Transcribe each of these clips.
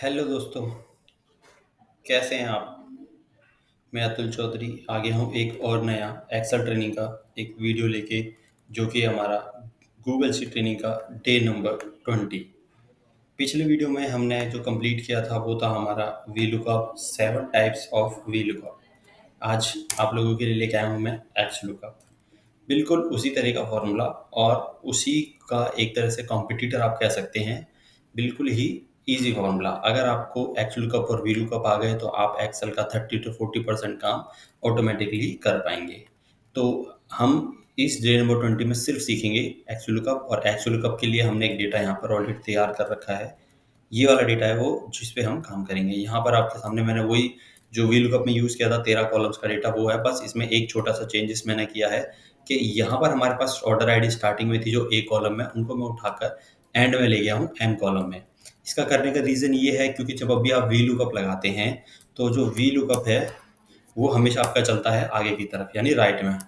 Hello दोस्तों, कैसे हैं आप? मैं अतुल चौधरी आ गया हूँ एक और नया एक्सेल ट्रेनिंग का एक वीडियो लेके, जो कि हमारा गूगल सी ट्रेनिंग का डे नंबर 20। पिछले वीडियो में हमने जो कंप्लीट किया था वो था हमारा V lookup 7 types of V lookup. आज आप लोगों के लिए लेके आया हूँ मैं एक्स लुकअप। बिल्कुल उसी तरह का फॉर्मूला और उसी का एक तरह से कॉम्पिटिटर आप कह सकते हैं। बिल्कुल ही ईजी फॉर्मूला। अगर आपको एक्चुअल कप और वीलू कप आ गए तो आप एक्सेल का 30 to 40% काम ऑटोमेटिकली कर पाएंगे। तो हम इस डे नंबर 20 में सिर्फ सीखेंगे एक्चुअल कप, और एक्चुअल कप के लिए हमने एक डेटा यहाँ पर ऑलरेडी तैयार कर रखा है। ये वाला डेटा है वो जिस पे हम काम करेंगे। यहाँ पर आपके सामने मैंने वही जो वी लुकअप में यूज़ किया था 13 कॉलम्स का डेटा वो है, बस इसमें एक छोटा सा चेंजेस मैंने किया है कि यहाँ पर हमारे पास ऑर्डर आईडी स्टार्टिंग में थी जो ए कॉलम में, उनको मैं उठाकर एंड में ले गया हूँ एम कॉलम में। इसका करने का रीज़न ये है क्योंकि जब अभी आप वी लुकअप लगाते हैं तो जो वी लुकअप है वो हमेशा आपका चलता है आगे की तरफ, यानी राइट में,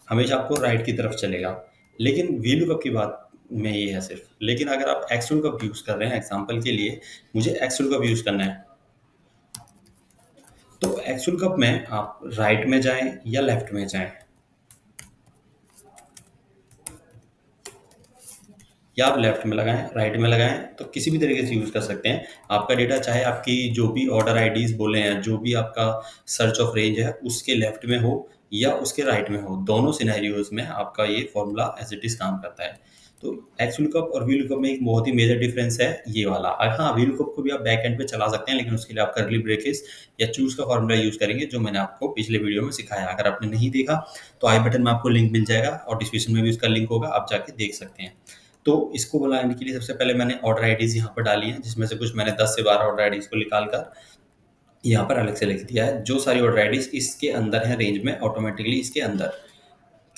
हमेशा आपको राइट की तरफ चलेगा। लेकिन वी लुकअप की बात में ये है सिर्फ। लेकिन अगर आप एक्स लुकअप यूज़ कर रहे हैं, एग्जाम्पल के लिए मुझे एक्स लुकअप यूज़ करना है, तो एक्स लुकअप में आप राइट में जाएं या लेफ्ट में जाएं, या आप लेफ्ट में लगाएं राइट में लगाएं, तो किसी भी तरीके से यूज़ कर सकते हैं। आपका डेटा चाहे आपकी जो भी ऑर्डर आईडीज बोले हैं, जो भी आपका सर्च ऑफ रेंज है उसके लेफ्ट में हो या उसके राइट में हो, दोनों सिनेरियोज में आपका ये फॉर्मूला एज इट इज़ काम करता है। तो एक्स लुकअप और वी लुकअप में एक बहुत ही मेजर डिफरेंस है ये वाला। हाँ, वी लुकअप को भी आप बैक एंड पे चला सकते हैं, लेकिन उसके लिए आप करली ब्रेसेस या चूज का फॉर्मूला यूज़ करेंगे, जो मैंने आपको पिछले वीडियो में सिखाया। अगर आपने नहीं देखा तो आई बटन में आपको लिंक मिल जाएगा और डिस्क्रिप्शन में भी उसका लिंक होगा, आप जाके देख सकते हैं। तो इसको बनाने के लिए सबसे पहले मैंने ऑर्डर आईडीज़ यहाँ पर डाली हैं, जिसमें से कुछ मैंने 10 से 12 ऑर्डर आईडीज़ को निकाल कर यहाँ पर अलग से लिख दिया है। जो सारी ऑर्डर आईडीज़ इसके अंदर हैं रेंज में, ऑटोमेटिकली इसके अंदर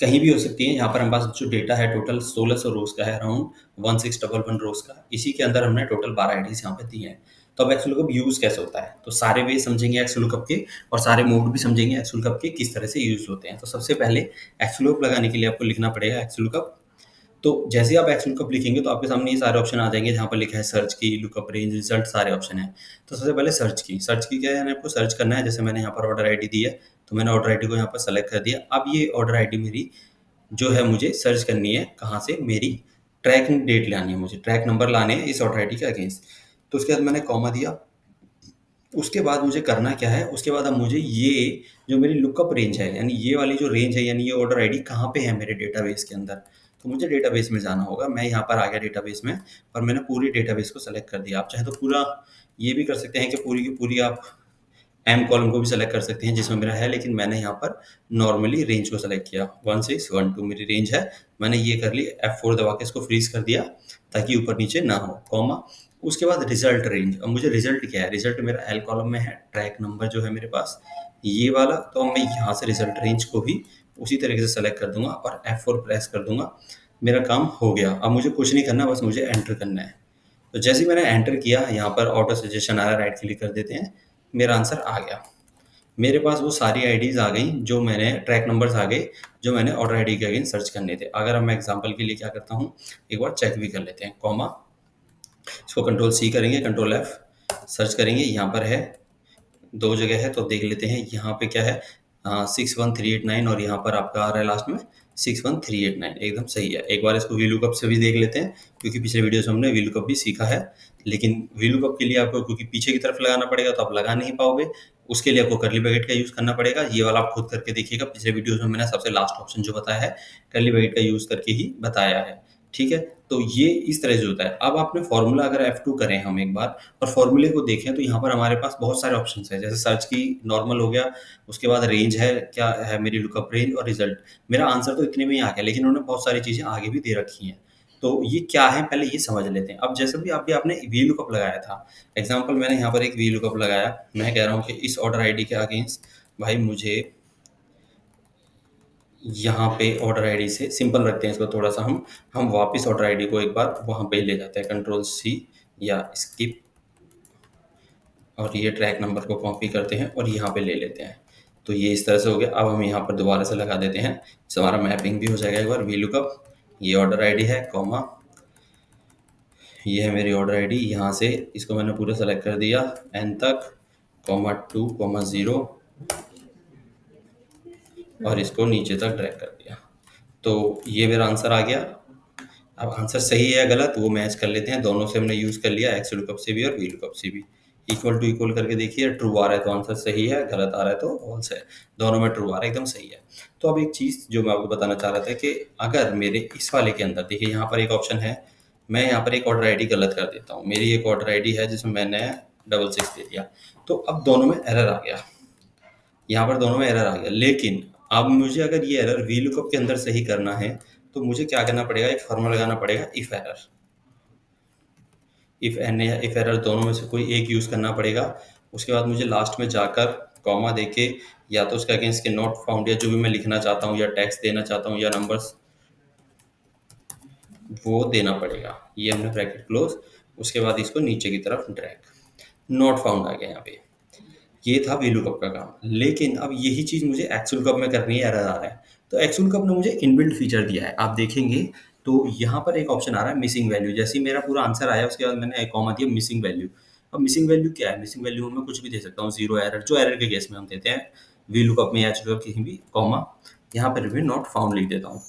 कहीं भी हो सकती है। यहाँ पर हमारे पास जो डेटा है टोटल 1600 रोज का है, अराउंड 1611 रोज का। इसी के अंदर हमने टोटल 12 आईडीज़ यहाँ पे दी हैं। तो अब एक्स लुकअप यूज़ कैसे होता है, तो सारे वे समझेंगे एक्स लुकअप के, और सारे मोड भी समझेंगे एक्स लुकअप के किस तरह से यूज़ होते हैं। तो सबसे पहले एक्स लुकअप लगाने के लिए आपको लिखना पड़ेगा एक्स लुकअप। तो जैसे ही आप एक्स लुकअप लिखेंगे तो आपके सामने ये सारे ऑप्शन आ जाएंगे, जहाँ पर लिखा है सर्च की, लुकअप रेंज, रिजल्ट, सारे ऑप्शन हैं। तो सबसे पहले सर्च की क्या है, आपको सर्च करना है। जैसे मैंने यहाँ पर ऑर्डर आईडी दी है, तो मैंने ऑर्डर आईडी को यहाँ पर सेलेक्ट कर दिया। अब ये ऑर्डर आईडी मेरी जो है मुझे सर्च करनी है कहाँ से, मेरी ट्रैकिंग डेट लानी है, मुझे ट्रैक नंबर लाने हैं इस ऑर्डर आईडी के अगेंस्ट। तो उसके बाद मैंने कॉमा दिया। उसके बाद मुझे करना क्या है, उसके बाद अब मुझे ये जो मेरी लुकअप रेंज है, यानी ये वाली जो रेंज है, यानी ये ऑर्डर आईडी कहाँ पे है मेरे डेटाबेस के अंदर, तो मुझे डेटाबेस में जाना होगा। मैं यहाँ पर आ गया डेटाबेस में, और मैंने पूरी डेटाबेस को सेलेक्ट कर दिया। आप चाहे तो पूरा ये भी कर सकते हैं कि पूरी की पूरी आप एम कॉलम को भी सेलेक्ट कर सकते हैं जिसमें मेरा है, लेकिन मैंने यहाँ पर नॉर्मली रेंज को सेलेक्ट किया। 1612 मेरी रेंज है, मैंने ये कर ली। F4 दबा के इसको फ्रीज कर दिया ताकि ऊपर नीचे ना हो, कॉमा। उसके बाद रिजल्ट रेंज। अब मुझे रिजल्ट क्या है, रिजल्ट मेरा एल कॉलम में है, ट्रैक नंबर जो है मेरे पास ये वाला। तो मैं यहाँ से रिजल्ट रेंज को भी उसी तरीके से सेलेक्ट कर दूंगा और F4 प्रेस कर दूंगा। मेरा काम हो गया। अब मुझे कुछ नहीं करना, बस मुझे एंटर करना है। तो जैसे ही मैंने एंटर किया, यहाँ पर ऑटो सजेशन आ रहा है, राइट क्लिक कर देते हैं, मेरा आंसर आ गया। मेरे पास वो सारी आईडीज़ आ गई जो मैंने, ट्रैक नंबर्स आ गए जो मैंने ऑर्डर आईडी के अगेंस्ट सर्च करने थे। अगर हम एग्जांपल के लिए क्या करता हूँ, एक बार चेक भी कर लेते हैं। कॉमा, इसको कंट्रोल सी करेंगे, कंट्रोल एफ, सर्च करेंगे। यहाँ पर है, दो जगह है, तो देख लेते हैं यहाँ पे क्या है। 61389, और यहाँ पर आपका आ रहा है लास्ट में 61389, एकदम सही है। एक बार इसको वीलुकअप से भी देख लेते हैं, क्योंकि पिछले वीडियो से हमने वीलुकअप भी सीखा है। लेकिन वीलुकअप के लिए आपको, क्योंकि पीछे की तरफ लगाना पड़ेगा तो आप लगा नहीं पाओगे, उसके लिए आपको करली ब्रैकेट का यूज़ करना पड़ेगा। ये वाला आप खुद करके देखिएगा, पिछले वीडियोस में मैंने सबसे लास्ट ऑप्शन जो बताया है करली ब्रैकेट का यूज़ करके ही बताया है। ठीक है, तो ये इस तरह से होता है। अब आपने फॉर्मूला अगर F2 करें हम एक बार और फॉर्मूले को देखें, तो यहाँ पर हमारे पास बहुत सारे ऑप्शन है। जैसे सर्च की नॉर्मल हो गया, उसके बाद रेंज है, क्या है मेरी लुकअप रेंज, और रिजल्ट। मेरा आंसर तो इतने में ही आ गया, लेकिन उन्होंने बहुत सारी चीज़ें आगे भी दे रखी हैं। तो ये क्या है पहले ये समझ लेते हैं। अब जैसे भी आपने वी लुकअप लगाया था, एग्जाम्पल मैंने यहाँ पर एक वी लुकअप लगाया। मैं कह रहा हूँ कि इस ऑर्डर आईडी के अगेंस्ट भाई मुझे यहाँ पे ऑर्डर आईडी से सिंपल रखते हैं इसको थोड़ा सा, हम वापस ऑर्डर आईडी को एक बार वहाँ पे ले जाते हैं, कंट्रोल सी या स्किप, और ये ट्रैक नंबर को कॉपी करते हैं और यहाँ पे ले लेते हैं। तो ये इस तरह से हो गया। अब हम यहाँ पर दोबारा से लगा देते हैं, तो हमारा मैपिंग भी हो जाएगा। एक बार वी लुकअप, ये ऑर्डर आईडी है, कॉमा, ये है मेरी ऑर्डर आईडी। यहाँ से इसको मैंने पूरा सेलेक्ट कर दिया एन तक, कॉमा 2 कॉमा 0, और इसको नीचे तक ड्रैग कर दिया। तो ये मेरा आंसर आ गया। अब आंसर सही है या गलत वो मैच कर लेते हैं। दोनों से हमने यूज़ कर लिया, एक्स लुकअप से भी और वी लुकअप से भी। इक्वल टू इक्वल करके देखिए, ट्रू आ रहा है तो आंसर सही है, गलत आ रहा है तो फॉल्स है। दोनों में ट्रू आ रहा है, एकदम सही है। तो अब एक चीज़ जो मैं आपको बताना चाह रहा था कि अगर मेरे इस वाले के अंदर देखिए, यहाँ पर एक ऑप्शन है, मैं यहाँ पर एक ऑर्डर आईडी गलत कर देता हूँ। मेरी एक ऑर्डर आईडी है जिसमें मैंने 66 दे दिया, तो अब दोनों में एरर आ गया। यहाँ पर दोनों में एरर आ गया, लेकिन अब मुझे अगर ये एरर वी लुकअप के अंदर सही करना है तो मुझे क्या करना पड़ेगा, एक फॉर्मूला लगाना पड़ेगा, इफ एरर। इफ एन या इफ एरर दोनों में से कोई एक यूज़ करना पड़ेगा। उसके बाद मुझे लास्ट में जाकर कॉमा देके या तो उसके अगेंस्ट के नॉट फाउंड या जो भी मैं लिखना चाहता हूँ या टेक्स्ट देना चाहता हूँ या नंबर्स, वो देना पड़ेगा। ये हमने ब्रैकेट क्लोज, उसके बाद इसको नीचे की तरफ ड्रैग, नॉट फाउंड आ गया यहाँ पे। ये था वीलुकअप का काम। लेकिन अब यही चीज़ मुझे एक्सलुकअप में करनी है, एरर आ रहा है। तो एक्सलुकअप ने मुझे इनबिल्ट फीचर दिया है, आप देखेंगे तो यहाँ पर एक ऑप्शन आ रहा है मिसिंग वैल्यू। जैसे ही मेरा पूरा आंसर आया उसके बाद मैंने एक कॉमा दिया मिसिंग वैल्यू। अब मिसिंग वैल्यू क्या है, मिसिंग वैल्यू में मैं कुछ भी दे सकता हूँ, जीरो एरर, जो एरर के केस में हम देते हैं वीलुकअप में या एक्सलुकअप कहीं भी, कॉमा यहाँ पर भी नॉट फाउंड लिख देता हूँ।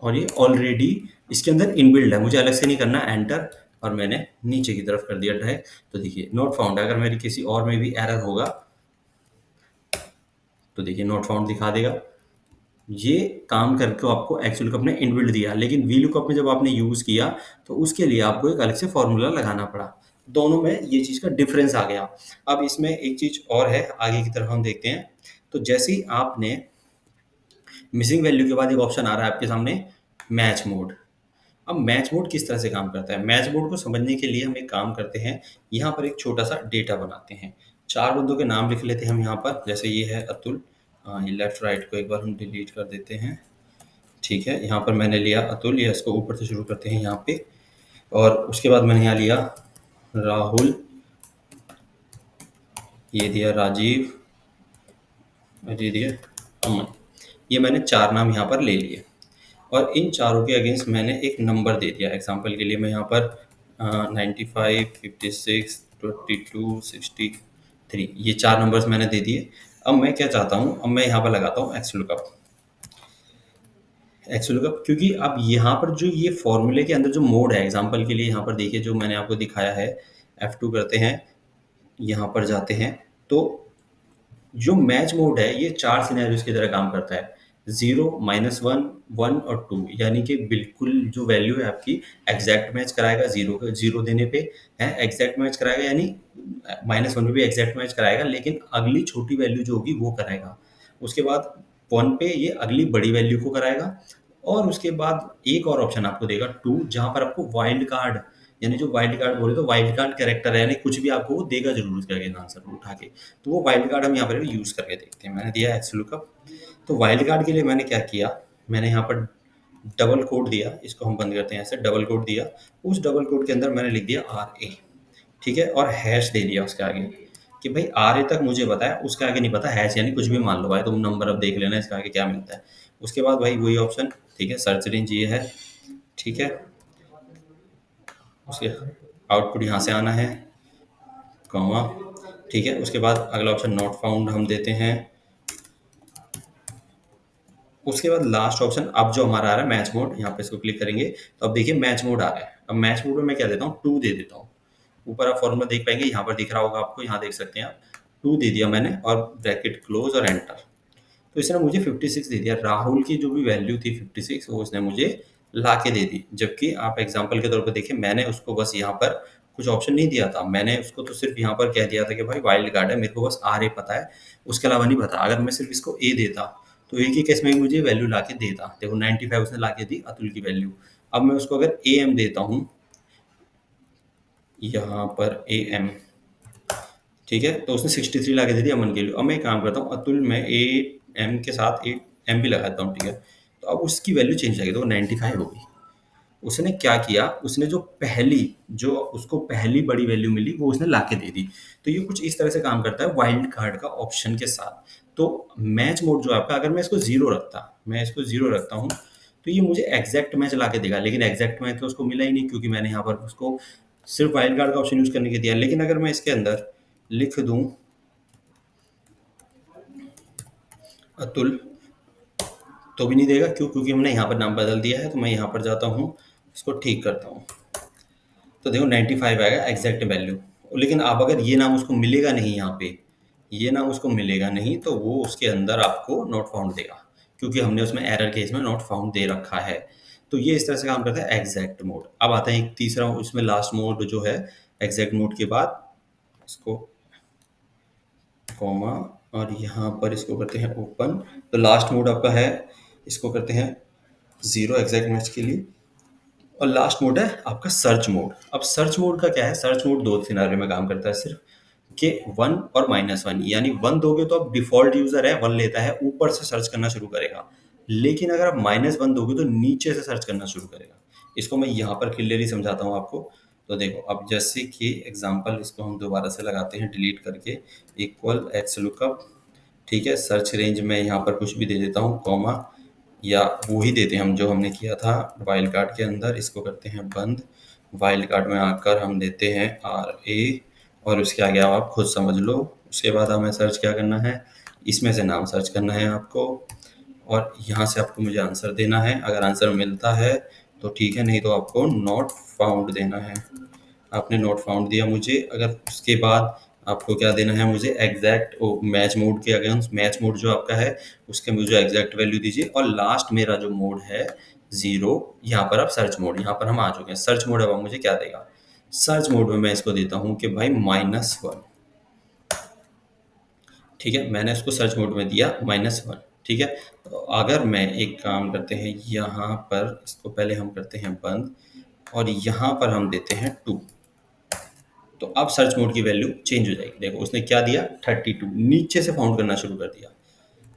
और ये ऑलरेडी इसके अंदर इनबिल्ड है, मुझे अलग से नहीं करना, एंटर, और मैंने नीचे की तरफ कर दिया ड्रैग। तो देखिए नॉट फाउंड, अगर मेरी किसी और में भी एरर होगा तो देखिए नॉट फाउंड दिखा देगा। ये काम करके आपको एक्चुअल लुकअप ने इनबिल्ट दिया, लेकिन वी लुकअप में जब आपने यूज़ किया तो उसके लिए आपको एक अलग से फॉर्मूला लगाना पड़ा। दोनों में ये चीज़ का डिफरेंस आ गया। अब इसमें एक चीज़ और है, आगे की तरफ हम देखते हैं। तो जैसे ही आपने मिसिंग वैल्यू के बाद एक ऑप्शन आ रहा है आपके सामने, मैच मोड। अब मैच मोड किस तरह से काम करता है, मैच मोड को समझने के लिए हम एक काम करते हैं, यहाँ पर एक छोटा सा डेटा बनाते हैं। चार बंदों के नाम लिख लेते हैं हम यहाँ पर। जैसे ये है अतुल, ये लेफ्ट राइट को एक बार हम डिलीट कर देते हैं। ठीक है, यहाँ पर मैंने लिया अतुल, ये इसको ऊपर से शुरू करते हैं यहाँ पे। और उसके बाद मैंने यहाँ लिया राहुल, ये दिया राजीव, और ये दिया अमन। ये मैंने चार नाम यहाँ पर ले लिए और इन चारों के अगेंस्ट मैंने एक नंबर दे दिया। एग्जांपल के लिए मैं यहाँ पर 95, 56, 22, 63, ये चार नंबर्स मैंने दे दिए। अब मैं क्या चाहता हूँ, अब मैं यहाँ पर लगाता हूँ एक्स लुकअप। एक्स लुकअप, क्योंकि अब यहाँ पर जो ये फॉर्मूले के अंदर जो मोड है, एग्जांपल के लिए यहाँ पर देखिए जो मैंने आपको दिखाया है, F2 करते हैं, यहाँ पर जाते हैं, तो जो मैच मोड है ये चार सिनेरियोज की तरह काम करता है, 0, -1, 1 और 2। यानी कि बिल्कुल जो वैल्यू है आपकी एग्जैक्ट मैच कराएगा, जीरो देने पे है एग्जैक्ट मैच कराएगा, यानी -1 में भी एग्जैक्ट मैच कराएगा, लेकिन अगली छोटी वैल्यू जो होगी वो कराएगा। उसके बाद 1 पे ये अगली बड़ी वैल्यू को कराएगा, और उसके बाद एक और ऑप्शन आपको देगा 2, जहाँ पर आपको वाइल्ड कार्ड, यानी जो वाइल्ड कार्ड बोले तो वाइल्ड कार्ड कैरेक्टर है, यानी कुछ भी आपको वो देगा जरूर उसके आगे आंसर उठा के। तो वो वाइल्ड कार्ड हम यहाँ पर यूज़ करके देखते हैं। मैंने दिया एक्स लुकअप। तो वाइल्ड कार्ड के लिए मैंने क्या किया, मैंने यहाँ पर डबल कोड दिया, इसको हम बंद करते हैं ऐसे, डबल कोड दिया। उस डबल कोड के अंदर मैंने लिख दिया RA, ठीक है, और हैश दे दिया उसके आगे कि भाई RA तक मुझे पता है, उसके आगे नहीं पता, हैश यानी कुछ भी मान लो भाई, तुम नंबर अब देख लेना इसके आगे क्या मिलता है। उसके बाद भाई वही ऑप्शन, ठीक है, सर्च रेंज ये है, ठीक है, उसके आउटपुट यहाँ से आना है, कॉमा, ठीक है। उसके बाद अगला ऑप्शन नॉट फाउंड हम देते हैं। उसके बाद लास्ट ऑप्शन अब जो हमारा आ रहा है मैच मोड, यहाँ पे इसको क्लिक करेंगे तो अब देखिए मैच मोड आ रहा है। अब मैच मोड में मैं क्या देता हूँ, 2 दे देता हूँ। ऊपर आप फॉर्मूला देख पाएंगे, यहाँ पर दिख रहा होगा आपको, यहाँ देख सकते हैं आप, 2 दे दिया मैंने और ब्रैकेट क्लोज और एंटर। तो इसने मुझे 56 दे दिया। राहुल की जो भी वैल्यू थी 56, वो उसने मुझे ला के दे दी। जबकि आप एग्जाम्पल के तौर पर देखिए, मैंने उसको बस यहाँ पर कुछ ऑप्शन नहीं दिया था, मैंने उसको तो सिर्फ यहाँ पर कह दिया था कि भाई वाइल्ड कार्ड है, मेरे को बस RA पता है, उसके अलावा नहीं पता। अगर मैं सिर्फ इसको A देता तो एक ही केस में मुझे वैल्यू ला के देता। देखो 95 उसने ला के दी अतुल की वैल्यू। अब मैं उसको अगर AM देता हूँ, यहाँ पर AM, ठीक है, तो उसने 63 ला के दे दी अमन के लिए। अब मैं एक काम करता हूँ, अतुल में AM के साथ 8M भी लगाता हूँ, ठीक है। तो अब उसकी वैल्यू चेंज आएगी, तो 95 होगी। उसने क्या किया, उसने जो उसको पहली बड़ी वैल्यू मिली वो उसने लाके दे दी। तो ये कुछ इस तरह से काम करता है वाइल्ड कार्ड का ऑप्शन के साथ। तो मैच मोड जो है आपका, अगर मैं इसको 0 रखता हूँ तो ये मुझे एग्जैक्ट मैच ला के देगा, लेकिन एग्जैक्ट मैच तो उसको मिला ही नहीं, क्योंकि मैंने यहाँ पर उसको सिर्फ वाइल्ड कार्ड का ऑप्शन यूज करने के दिया। लेकिन अगर मैं इसके अंदर लिख दूं अतुल, तो भी नहीं देगा। क्यों? क्योंकि हमने यहाँ पर नाम बदल दिया है। तो मैं यहाँ पर जाता हूँ, इसको ठीक करता हूँ, तो देखो 95 आएगा एग्जैक्ट वैल्यू। लेकिन अब अगर ये नाम उसको मिलेगा नहीं, यहाँ पे ये नाम उसको मिलेगा नहीं, तो वो उसके अंदर आपको नॉट फाउंड देगा, क्योंकि हमने उसमें एरर केस में नॉट फाउंड दे रखा है। तो ये इस तरह से काम करता है एग्जैक्ट मोड। अब आता है एक तीसरा, उसमें लास्ट मोड जो है एग्जैक्ट मोड के बाद इसको कॉमा और यहाँ पर इसको करते हैं ओपन। तो लास्ट मोड आपका है, इसको करते हैं 0 एग्जैक्ट मैच के लिए। और लास्ट मोड है आपका सर्च मोड। अब सर्च मोड का क्या है? सर्च मोड दो सिनारियो में काम करता है सिर्फ, कि 1 और -1, यानी 1 दोगे तो अब डिफॉल्ट यूजर है 1 लेता है, ऊपर से सर्च करना शुरू करेगा। लेकिन अगर आप -1 दोगे तो नीचे से सर्च करना शुरू करेगा। इसको मैं यहाँ पर क्लियरली समझाता हूँ आपको। तो देखो, अब जैसे कि एग्जांपल इसको हम दोबारा से लगाते हैं डिलीट करके, इक्वल एक्स लुकअप, ठीक है। सर्च रेंज में यहाँ पर कुछ भी दे देता हूँ, कॉमा, या वो ही देते हैं हम जो हमने किया था वाइल्ड कार्ड के अंदर। इसको करते हैं बंद। वाइल्ड कार्ड में आकर हम देते हैं RA, और उसके आगे आप खुद समझ लो। उसके बाद हमें सर्च क्या करना है, इसमें से नाम सर्च करना है आपको, और यहाँ से आपको मुझे आंसर देना है। अगर आंसर मिलता है तो ठीक है, नहीं तो आपको नॉट फाउंड देना है। आपने नॉट फाउंड दिया मुझे। अगर उसके बाद आपको क्या देना है मुझे, एग्जैक्ट मैच मोड के अगेंस्ट, मैच मोड जो आपका है उसके मुझे एग्जैक्ट वैल्यू दीजिए। और लास्ट मेरा जो मोड है 0, यहाँ पर आप सर्च मोड, यहाँ पर हम आ चुके हैं सर्च मोड। अब आप मुझे क्या देगा? सर्च मोड में मैं इसको देता हूँ कि भाई -1, ठीक है। मैंने उसको सर्च मोड में दिया -1, ठीक है। तो अगर मैं एक काम करते हैं, यहाँ पर इसको पहले हम करते हैं बंद, और यहाँ पर हम देते हैं 2, तो अब सर्च मोड की वैल्यू चेंज हो जाएगी। देखो उसने क्या दिया, 32, नीचे से फाउंड करना शुरू कर दिया।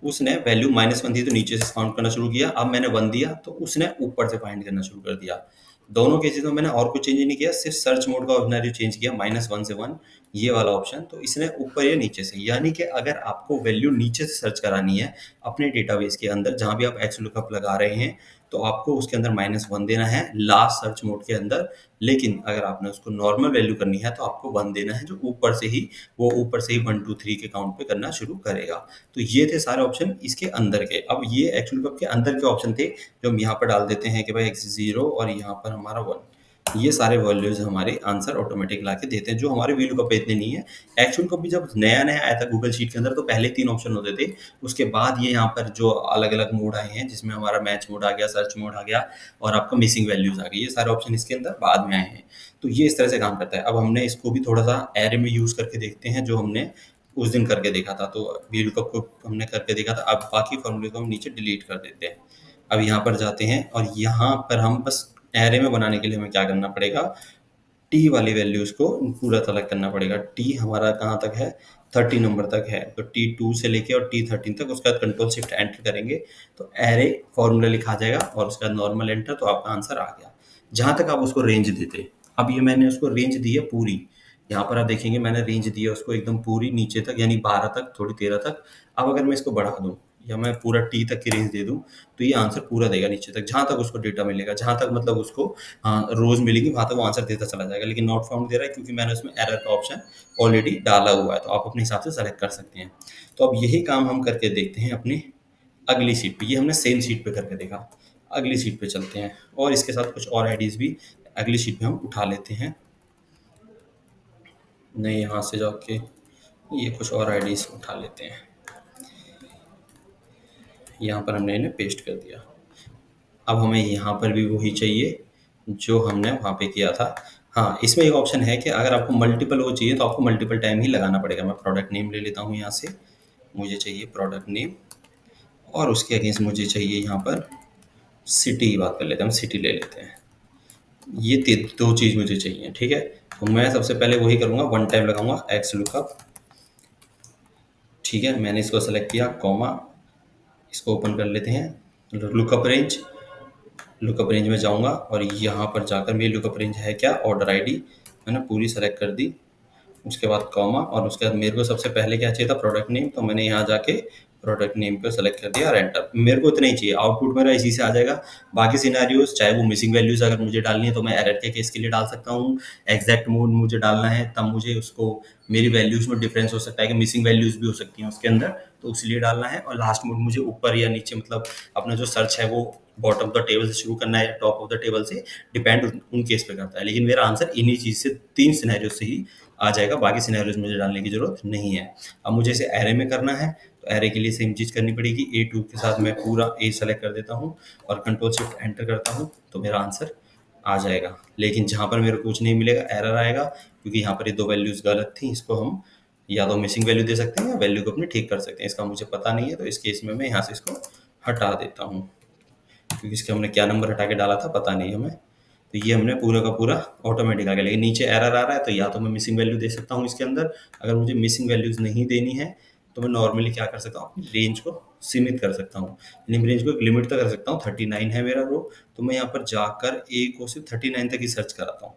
उसने वैल्यू -1 थी तो नीचे से फाउंड करना शुरू किया। अब मैंने 1 दिया तो उसने ऊपर से फाइंड करना शुरू कर दिया। दोनों केसेस में मैंने और कुछ चेंज नहीं किया, सिर्फ सर्च मोड का सिनेरियो चेंज किया, -1 से 1, ये वाला ऑप्शन। तो इसने ऊपर या नीचे से, यानी कि अगर आपको वैल्यू नीचे से सर्च करानी है अपने डेटाबेस के अंदर, जहाँ भी आप एक्स लुकअप लगा रहे हैं, तो आपको उसके अंदर -1 देना है लास्ट सर्च मोड के अंदर। लेकिन अगर आपने उसको नॉर्मल वैल्यू करनी है तो आपको 1 देना है, जो ऊपर से ही, वो ऊपर से ही 1 2 3 के काउंट पे करना शुरू करेगा। तो ये थे सारे ऑप्शन इसके अंदर के। अब ये एक्स लुकअप के अंदर के ऑप्शन थे जो हम यहाँ पर डाल देते हैं कि भाई x0 और यहाँ पर हमारा 1। ये सारे वैल्यूज हमारे आंसर ऑटोमेटिक ला के देते हैं, जो हमारे वी लुकअप पे इतने नहीं है। एक्स लुकअप भी जब नया नया आया था गूगल शीट के अंदर, तो पहले 3 ऑप्शन होते थे। उसके बाद ये यहाँ पर जो अलग अलग मोड आए हैं, जिसमें हमारा मैच मोड आ गया, सर्च मोड आ गया, और आपका मिसिंग वैल्यूज आ गई, ये सारे ऑप्शन इसके अंदर बाद में आए हैं। तो ये इस तरह से काम करता है। अब हमने इसको भी थोड़ा सा एरे में यूज करके देखते हैं, जो हमने उस दिन करके देखा था। तो वी लुकअप को हमने करके देखा था। अब बाकी फॉर्मूले को हम नीचे डिलीट कर देते हैं। अब यहाँ पर जाते हैं, और यहाँ पर हम बस एरे में बनाने के लिए हमें क्या करना पड़ेगा, टी वाली वैल्यूज को पूरा सेलेक्ट करना पड़ेगा। टी हमारा कहाँ तक है, 30 नंबर तक है। तो T2 से लेके और T13 तक, उसके बाद कंट्रोल शिफ्ट एंटर करेंगे तो एरे फॉर्मूला लिखा जाएगा, और उसके बाद नॉर्मल एंटर, तो आपका आंसर आ गया। जहाँ तक आप उसको रेंज देते, अब ये मैंने उसको रेंज दी है पूरी। यहाँ पर आप देखेंगे मैंने रेंज दी है उसको एकदम पूरी नीचे तक, यानी 12 तक, थोड़ी 13 तक। अब अगर मैं इसको बढ़ा दूँ या मैं पूरा टी तक की रेंज दे दूँ, तो ये आंसर पूरा देगा नीचे तक, जहाँ तक उसको डेटा मिलेगा, जहाँ तक मतलब उसको रोज मिलेगी, वहाँ तक वो आंसर देता चला जाएगा। लेकिन नॉट फाउंड दे रहा है क्योंकि मैंने उसमें एरर का ऑप्शन ऑलरेडी डाला हुआ है। तो आप अपने हिसाब से सेलेक्ट कर सकते हैं। तो अब यही काम हम करके देखते हैं अपनी अगली सीट पे। ये हमने सेम सीट पे करके देखा। अगली सीट पे चलते हैं, और इसके साथ कुछ और आईडीज भी अगली सीट पे हम उठा लेते हैं। नहीं, यहाँ से जाके ये कुछ और आईडीज उठा लेते हैं। यहाँ पर हमने इन्हें पेस्ट कर दिया। अब हमें यहाँ पर भी वही चाहिए जो हमने वहाँ पे किया था। हाँ, इसमें एक ऑप्शन है कि अगर आपको मल्टीपल वो चाहिए तो आपको मल्टीपल टाइम ही लगाना पड़ेगा। मैं प्रोडक्ट नेम ले लेता हूँ यहाँ से, मुझे चाहिए प्रोडक्ट नेम, और उसके अगेंस्ट मुझे चाहिए यहाँ पर सिटी की बात कर लेते हैं, हम सिटी ले लेते हैं। ये दो चीज़ मुझे चाहिए, ठीक है। तो मैं सबसे पहले वही करूँगा, 1 टाइम लगाऊंगा एक्स लुकअप, ठीक है। मैंने इसको सेलेक्ट किया, कॉमा, इसको ओपन कर लेते हैं, लुकअप रेंज। लुकअप रेंज में जाऊंगा, और यहाँ पर जाकर मेरी लुकअप रेंज है क्या, ऑर्डर आईडी, मैंने पूरी सेलेक्ट कर दी। उसके बाद कॉमा, और उसके बाद मेरे को सबसे पहले क्या चाहिए था, प्रोडक्ट नेम। तो मैंने यहाँ जाके प्रोडक्ट नेम को सेलेक्ट कर दिया और एंटर। मेरे को इतना ही चाहिए, आउटपुट मेरा इसी से आ जाएगा। बाकी सिनेरियोज चाहे वो मिसिंग वैल्यूज अगर मुझे डालनी है तो मैं एरर के केस के लिए डाल सकता हूँ। एग्जैक्ट मोड मुझे डालना है तब मुझे उसको, मेरी वैल्यूज में डिफरेंस हो सकता है कि मिसिंग वैल्यूज भी हो सकती हैं उसके अंदर, तो इसलिए डालना है। और लास्ट मोड मुझे ऊपर या नीचे, मतलब अपना जो सर्च है वो बॉटम ऑफ द टेबल से शुरू करना है या टॉप ऑफ द टेबल से, डिपेंड उन केस पे करता है। लेकिन मेरा आंसर इन्हीं चीज से, 3 सिनेरियो से ही आ जाएगा, बाकी सिनेरियोज मुझे डालने की जरूरत नहीं है। अब मुझे इसे एरे में करना है, तो एरे के लिए सेम चीज करनी पड़ेगी। A2 के साथ मैं पूरा ए सेलेक्ट कर देता हूँ और कंट्रोल शिफ्ट एंटर करता हूँ, तो मेरा आंसर आ जाएगा। लेकिन जहां पर मेरे को कुछ नहीं मिलेगा, एरर आएगा, क्योंकि यहाँ पर ये 2 वैल्यूज गलत थी। इसको हम या तो मिसिंग वैल्यू दे सकते हैं या वैल्यू को अपने ठीक कर सकते हैं, इसका मुझे पता नहीं है। तो इस केस में मैं यहाँ से इसको हटा देता हूँ, क्योंकि इसके हमने क्या नंबर हटा के डाला था पता नहीं हमें। तो ये हमने पूरा का पूरा ऑटोमेटिक आ गया। लेकिन नीचे एरर आ रहा है, तो या तो मैं मिसिंग वैल्यू दे सकता हूँ इसके अंदर। अगर मुझे मिसिंग वैल्यूज नहीं देनी है तो मैं नॉर्मली क्या कर सकता हूँ, अपनी रेंज को सीमित कर सकता हूँ। यानी रेंज को एक लिमिट तक कर सकता हूँ। 39 है मेरा रो, तो मैं यहाँ पर जाकर ए को सिर्फ 39 तक ही सर्च कराता हूँ,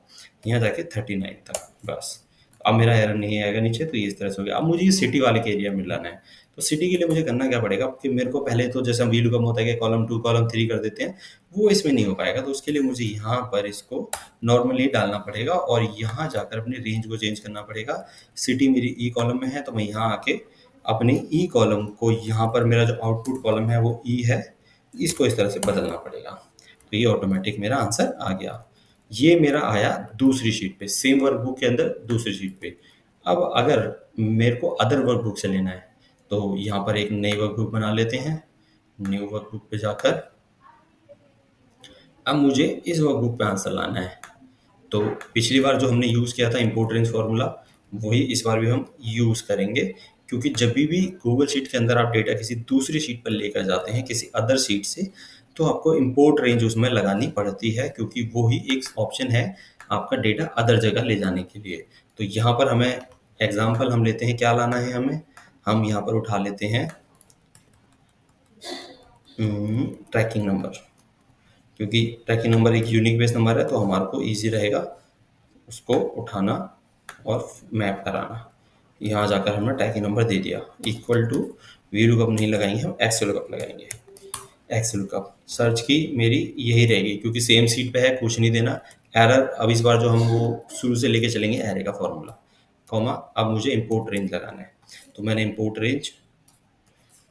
यहाँ जाके 39 तक बस। अब मेरा एरर नहीं आएगा नीचे। तो ये इस तरह से हो गया। अब मुझे ये सिटी वाले के एरिया में लाना है। तो सिटी के लिए मुझे करना क्या पड़ेगा कि मेरे को पहले तो जैसे हम वी लुकअप होता है कि कॉलम 2 कॉलम 3 कर देते हैं, वो इसमें नहीं हो पाएगा। तो उसके लिए मुझे यहाँ पर इसको नॉर्मली डालना पड़ेगा और यहाँ जाकर अपनी रेंज को चेंज करना पड़ेगा। सिटी मेरी ई कॉलम में है, तो मैं यहाँ आके अपनी ई कॉलम को, यहाँ पर मेरा जो आउटपुट कॉलम है वो ई है, इसको इस तरह से बदलना पड़ेगा। तो ये ऑटोमेटिक मेरा आंसर आ गया। ये मेरा आया दूसरी शीट पे, सेम वर्कबुक के अंदर दूसरी शीट पे। अब अगर मेरे को अदर वर्कबुक से लेना है, तो यहाँ पर एक नई वर्कबुक बना लेते हैं। न्यू वर्कबुक पे जाकर अब मुझे इस वर्कबुक पे आंसर लाना है। तो पिछली बार जो हमने यूज़ किया था इम्पोर्ट रेंज फार्मूला, वही इस बार भी हम यूज़ करेंगे। क्योंकि जब भी गूगल शीट के अंदर आप डेटा किसी दूसरी शीट पर लेकर जाते हैं, किसी अदर शीट से, तो आपको इम्पोर्ट रेंज उसमें लगानी पड़ती है, क्योंकि वो ही एक ऑप्शन है आपका डेटा अदर जगह ले जाने के लिए। तो यहाँ पर हमें एग्जाम्पल हम लेते हैं, क्या लाना है हमें, हम यहाँ पर उठा लेते हैं ट्रैकिंग नंबर, क्योंकि ट्रैकिंग नंबर एक यूनिक बेस नंबर है, तो हमारे को ईजी रहेगा उसको उठाना और मैप कराना। यहाँ जाकर हमने ट्रैकिंग नंबर दे दिया, इक्वल टू वी लुकअप नहीं लगाएंगे, हम एक्स लुकअप लगाएंगे। एक्स लुकअप सर्च की मेरी यही रहेगी, क्योंकि सेम सीट पे है, कुछ नहीं देना। एरर अब इस बार जो हम वो शुरू से लेके चलेंगे एरे का फॉर्मूला, कॉमा। अब मुझे इंपोर्ट रेंज लगाना है, तो मैंने इंपोर्ट रेंज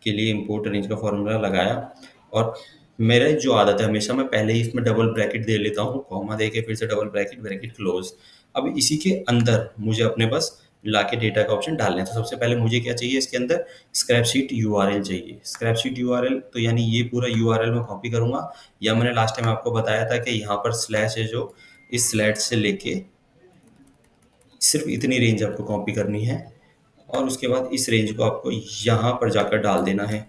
के लिए इंपोर्ट रेंज का फॉर्मूला लगाया। और मेरा जो आदत है, हमेशा मैं पहले ही इसमें डबल ब्रैकेट दे लेता हूँ, कॉमा दे के फिर से डबल ब्रैकेट, ब्रैकेट क्लोज। अब इसी के अंदर मुझे अपने बस लाके डेटा का ऑप्शन डालना है। तो सबसे पहले मुझे क्या चाहिए इसके अंदर, स्क्रैपशीट यूआरएल चाहिए। स्क्रैपशीट यूआरएल, तो यानी ये पूरा यूआरएल मैं कॉपी करूंगा, या मैंने लास्ट टाइम आपको बताया था कि यहाँ पर स्लैश है, जो इस स्लैश से लेके सिर्फ इतनी रेंज आपको कॉपी करनी है, और उसके बाद इस रेंज को आपको यहाँ पर जाकर डाल देना है।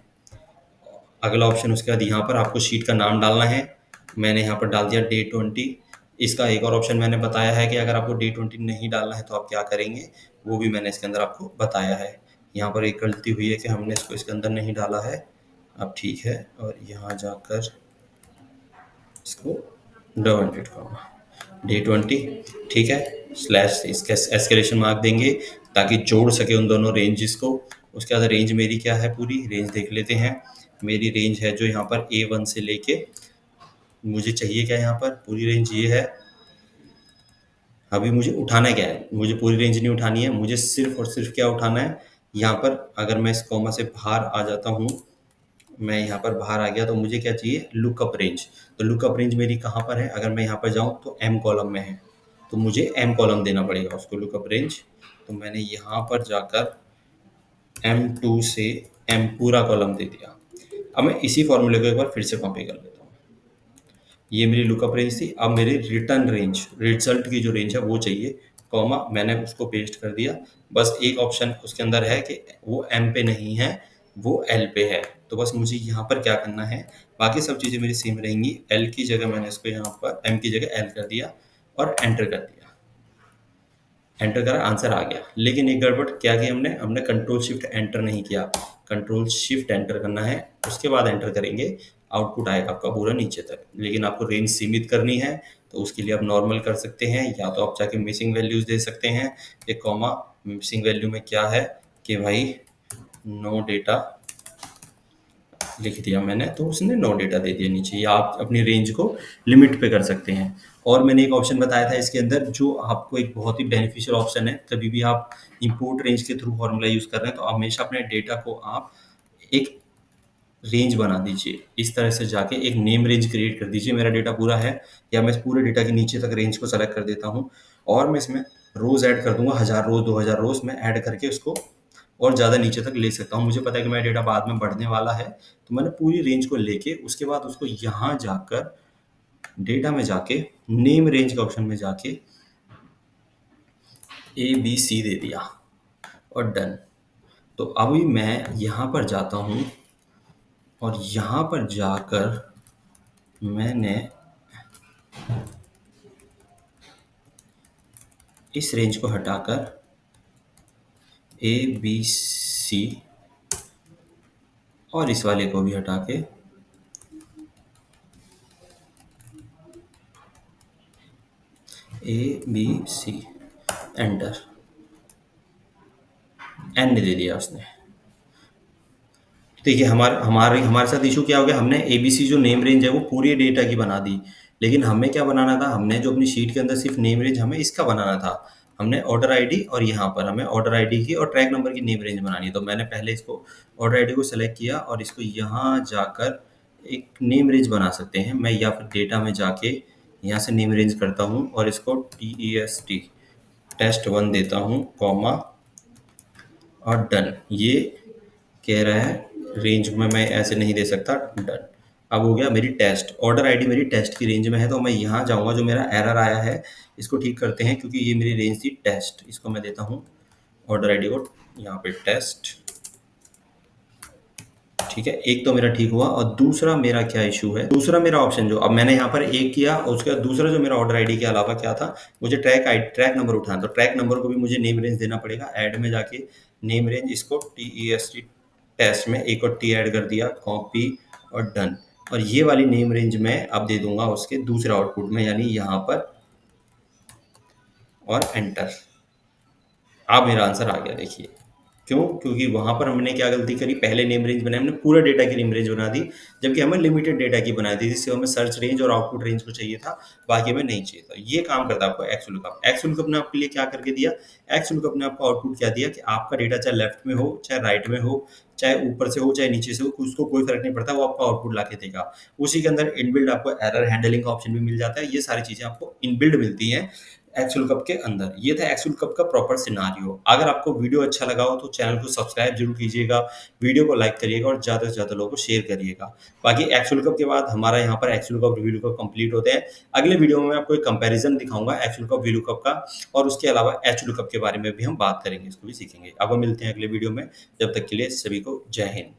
अगला ऑप्शन उसके बाद यहाँ पर आपको शीट का नाम डालना है। मैंने यहाँ पर डाल दिया डे 20। इसका एक और ऑप्शन मैंने बताया है कि अगर आपको डे 20 नहीं डालना है तो आप क्या करेंगे, वो भी मैंने इसके अंदर आपको बताया है। यहाँ पर एक गलती हुई है कि हमने इसको इसके अंदर नहीं डाला है। अब ठीक है, और यहाँ जाकर इसको डबल डेट करूँगा, डे 20, ठीक है। स्लैश इसका एस्केलेशन मार्क देंगे ताकि जोड़ सके उन दोनों रेंजेस को। उसके बाद रेंज मेरी क्या है, पूरी रेंज देख लेते हैं। मेरी रेंज है जो यहाँ पर A1 से लेके, मुझे चाहिए क्या यहाँ पर, पूरी रेंज ये है। अभी मुझे उठाना क्या है, मुझे पूरी रेंज नहीं उठानी है, मुझे सिर्फ और सिर्फ क्या उठाना है, यहाँ पर अगर मैं इस कॉमा से बाहर आ जाता हूँ, मैं यहाँ पर बाहर आ गया, तो मुझे क्या चाहिए, लुकअप रेंज। तो लुकअप रेंज मेरी कहाँ पर है, अगर मैं यहाँ पर जाऊँ तो M कॉलम में है, तो मुझे M कॉलम देना पड़ेगा उसको लुकअप रेंज। तो मैंने यहाँ पर जाकर M2 से M पूरा कॉलम दे दिया। अब मैं इसी फॉर्मूले को एक बार फिर से कॉपी कर लेता हूँ। ये मेरी लुकअप रेंज थी। अब मेरी रिटर्न रेंज, रिजल्ट की जो रेंज है वो चाहिए, कॉमा, मैंने उसको पेस्ट कर दिया। बस एक ऑप्शन उसके अंदर है कि वो M पे नहीं है, वो L पे है। तो बस मुझे यहाँ पर क्या करना है, बाकी सब चीज़ें मेरी सेम रहेंगी। L की जगह मैंने इसको यहाँ पर M की जगह L कर दिया और एंटर कर दिया। एंटर करा, आंसर आ गया। लेकिन एक गड़बड़ क्या की हमने हमने कंट्रोल शिफ्ट एंटर नहीं किया। कंट्रोल शिफ्ट एंटर करना है, उसके बाद एंटर करेंगे, आउटपुट आएगा आपका पूरा नीचे तक। लेकिन आपको रेंज सीमित करनी है, तो उसके लिए आप नॉर्मल कर सकते हैं, या तो आप जाके मिसिंग वैल्यूज दे सकते हैं। एक कॉमा, मिसिंग वैल्यू में क्या है कि भाई नो डेटा लिख दिया मैंने, तो उसने नो डेटा दे दिया नीचे, या आप अपनी रेंज को लिमिट पे कर सकते हैं। और मैंने एक ऑप्शन बताया था इसके अंदर, जो आपको एक बहुत ही बेनिफिशियल ऑप्शन है, कभी भी आप इंपोर्ट रेंज के थ्रू फॉर्मूला यूज़ कर रहे हैं, तो हमेशा अपने डेटा को आप एक रेंज बना दीजिए। इस तरह से जाके एक नेम रेंज क्रिएट कर दीजिए, मेरा डेटा पूरा है, या मैं इस पूरे डेटा के नीचे तक रेंज को सेलेक्ट कर देता हूँ, और मैं इसमें रोज़ ऐड कर दूँगा, 1000 रोज़, 2000 रोज़ मैं ऐड करके उसको और ज़्यादा नीचे तक ले सकता हूँ। मुझे पता है कि मेरा डेटा बाद में बढ़ने वाला है, तो मैंने पूरी रेंज को लेके उसके बाद उसको यहाँ जाकर डेटा में जाके नेम रेंज के ऑप्शन में जाके ABC दे दिया और डन। तो अभी मैं यहाँ पर जाता हूँ और यहाँ पर जाकर मैंने इस रेंज को हटाकर ABC और इस वाले को भी हटा के ABC, एंटर, एन दे दिया उसने। देखिए हमारे हमारे साथ इशू क्या हो गया, हमने एबीसी जो नेम रेंज है वो पूरी डेटा की बना दी, लेकिन हमें क्या बनाना था, हमने जो अपनी शीट के अंदर सिर्फ नेम रेंज हमें इसका बनाना था। हमने ऑर्डर आईडी और यहाँ पर हमें ऑर्डर आईडी की और ट्रैक नंबर की नेम रेंज बनानी है। तो मैंने पहले इसको ऑर्डर आईडी को सेलेक्ट किया और इसको यहाँ जाकर एक नेम रेंज बना सकते हैं। मैं या फिर डेटा में जाके यहाँ से नेम रेंज करता हूँ और इसको TEST test1 देता हूँ, कॉमा और डन। ये कह रहा है रेंज में मैं ऐसे नहीं दे सकता, डन। अब हो गया मेरी टेस्ट, ऑर्डर आईडी मेरी टेस्ट की रेंज में है, तो मैं यहाँ जाऊँगा, जो मेरा एरर आया है इसको ठीक करते हैं, क्योंकि ये मेरी रेंज थी टेस्ट। इसको मैं देता हूँ ऑर्डर आईडी को यहाँ पे टेस्ट, ठीक है। एक तो मेरा ठीक हुआ, और दूसरा मेरा क्या इशू है, दूसरा मेरा ऑप्शन जो अब मैंने यहाँ पर एक किया, और उसके बाद दूसरा जो मेरा ऑर्डर आईडी के अलावा क्या था, मुझे ट्रैक नंबर उठाना, तो ट्रैक नंबर को भी मुझे नेम रेंज देना पड़ेगा। ऐड में जाके नेम रेंज इसको TEST टेस्ट में एक और टी ऐड कर दिया, कॉपी और डन। और ये वाली नेम रेंज में अब दे दूंगा उसके दूसरे आउटपुट में, यानी यहाँ पर, और एंटर। अब मेरा आंसर आ गया, देखिए क्यों, क्योंकि वहां पर हमने क्या गलती करी, पहले नेम रेंज बनाई हमने पूरा डेटा की नेम रेंज बना दी, जबकि हमें लिमिटेड डेटा की बना दी, जिससे हमें सर्च रेंज और आउटपुट रेंज को चाहिए था, बाकी हमें नहीं चाहिए था। ये काम करता है आपको एक्सलुकअप। एक्सलुकअप ने आपके लिए क्या करके दिया, एक्सलुकअप ने आपको आउटपुट क्या दिया, कि आपका डेटा चाहे लेफ्ट में हो, चाहे राइट में हो, चाहे ऊपर से हो, चाहे नीचे से हो, उसको कोई फर्क नहीं पड़ता, वो आपको आउटपुट ला के देगा। उसी के अंदर इनबिल्ड आपको एरर हैंडलिंग का ऑप्शन भी मिल जाता है। ये सारी चीजें आपको इनबिल्ड मिलती हैं एक्चुअल कप के अंदर। ये था एक्चुअल कप का प्रॉपर सिनारियो। अगर आपको वीडियो अच्छा लगा हो तो चैनल को सब्सक्राइब जरूर कीजिएगा, वीडियो को लाइक करिएगा और ज़्यादा से ज़्यादा लोगों को शेयर करिएगा। बाकी एक्चुअल कप के बाद हमारा यहाँ पर actual cup review cup complete होते हैं। अगले वीडियो में मैं आपको एक कंपैरिजन दिखाऊंगा एक्चुअल कप वीडियो कप का, और उसके अलावा एक्चुअल कप के बारे में भी हम बात करेंगे, इसको भी सीखेंगे। अब हम मिलते हैं अगले वीडियो में, जब तक के लिए सभी को जय हिंद।